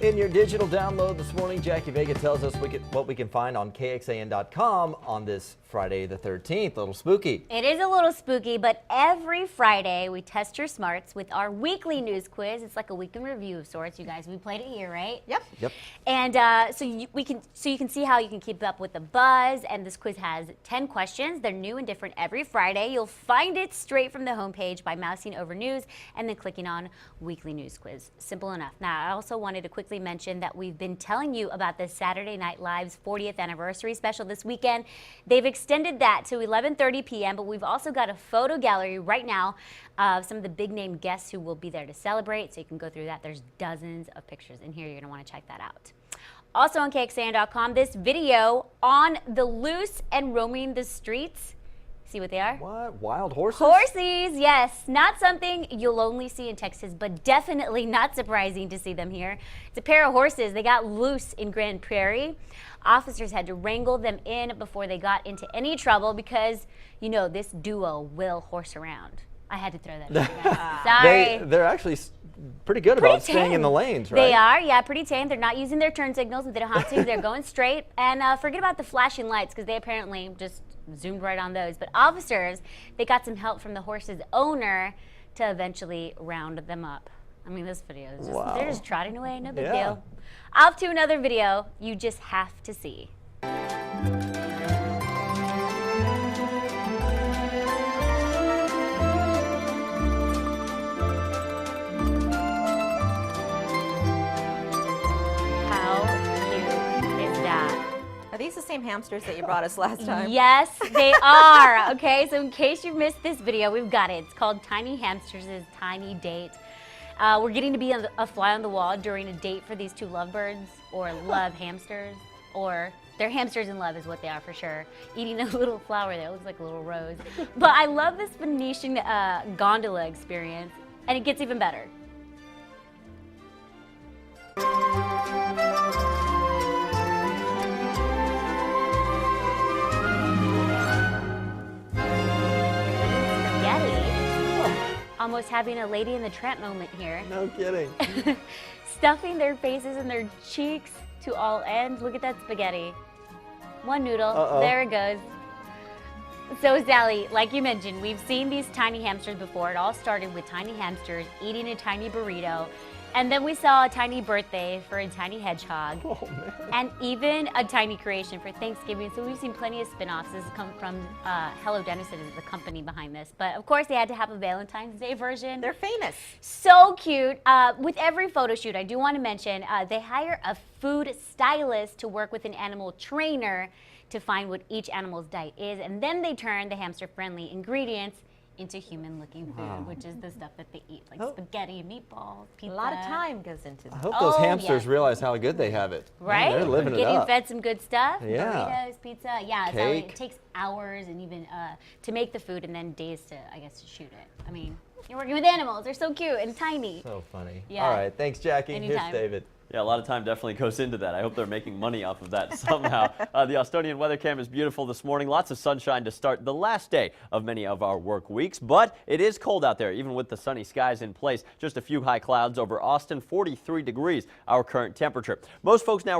In your digital download this morning, Jackie Vega tells us what we can find on KXAN.com on this Friday the 13th. A little spooky. It is a little spooky, but every Friday we test your smarts with our weekly news quiz. It's like a week in review of sorts. You guys, we played it here, right? Yep. And so you can see how you can keep up with the buzz. And this quiz has 10 questions. They're new and different every Friday. You'll find it straight from the homepage by mousing over news and then clicking on weekly news quiz. Simple enough. Now, I also wanted to quickly mention that we've been telling you about the Saturday Night Live's 40th anniversary special this weekend. They've extended that to 11:30 p.m., but we've also got a photo gallery right now of some of the big name guests who will be there to celebrate, so you can go through that. There's dozens of pictures in here. You're going to want to check that out. Also on KXAN.com, this video on the loose and roaming the streets. See what they are? What? Wild horses? Horsies, yes. Not something you'll only see in Texas, but definitely not surprising to see them here. It's a pair of horses. They got loose in Grand Prairie. Officers had to wrangle them in before they got into any trouble because, you know, this duo will horse around. I had to throw that in there. Sorry. They're actually pretty good about staying in the lanes, right? They are, yeah, pretty tame. They're not using their turn signals if they don't have to. They're going straight. And forget about the flashing lights because they apparently just zoomed right on those. But officers, they got some help from the horse's owner to eventually round them up. I mean, this video is just, they're just trotting away, no big deal. Off to another video you just have to see. Are these the same hamsters that you brought us last time? Yes, they are. Okay, so in case you missed this video, we've got it. It's called Tiny Hamsters' Tiny Date. We're getting to be a fly on the wall during a date for these two lovebirds, or love hamsters, or they're hamsters in love is what they are for sure. Eating a little flower there, it looks like a little rose. But I love this Venetian gondola experience, and it gets even better. Almost having a Lady in the Tramp moment here. No kidding. Stuffing their faces and their cheeks to all ends. Look at that spaghetti. One noodle. There it goes. So Sally, like you mentioned, we've seen these tiny hamsters before. It all started with tiny hamsters eating a tiny burrito. And then we saw a tiny birthday for a tiny hedgehog. Oh, man. And even a tiny creation for Thanksgiving. So we've seen plenty of spin-offs. This has come from Hello Dennison is the company behind this. But of course they had to have a Valentine's Day version. They're famous. So cute. With every photo shoot, I do want to mention, they hire a food stylist to work with an animal trainer to find what each animal's diet is. And then they turn the hamster-friendly ingredients into human-looking food, which is the stuff that they eat, like spaghetti, meatballs, pizza. A lot of time goes into this. I hope those hamsters realize how good they have it. Right? Man, they're living it up. Getting fed some good stuff. Yeah. Burritos, pizza. Yeah, so Cake. it takes hours and even to make the food and then days to, I guess, to shoot it. I mean, you're working with animals. They're so cute and tiny. So funny. Yeah. All right. Thanks, Jackie. Anytime. Here's David. Yeah, a lot of time definitely goes into that. I hope they're making money off of that somehow. The Austonian weather cam is beautiful this morning. Lots of sunshine to start the last day of many of our work weeks, but it is cold out there, even with the sunny skies in place. Just a few high clouds over Austin, 43 degrees, our current temperature. Most folks now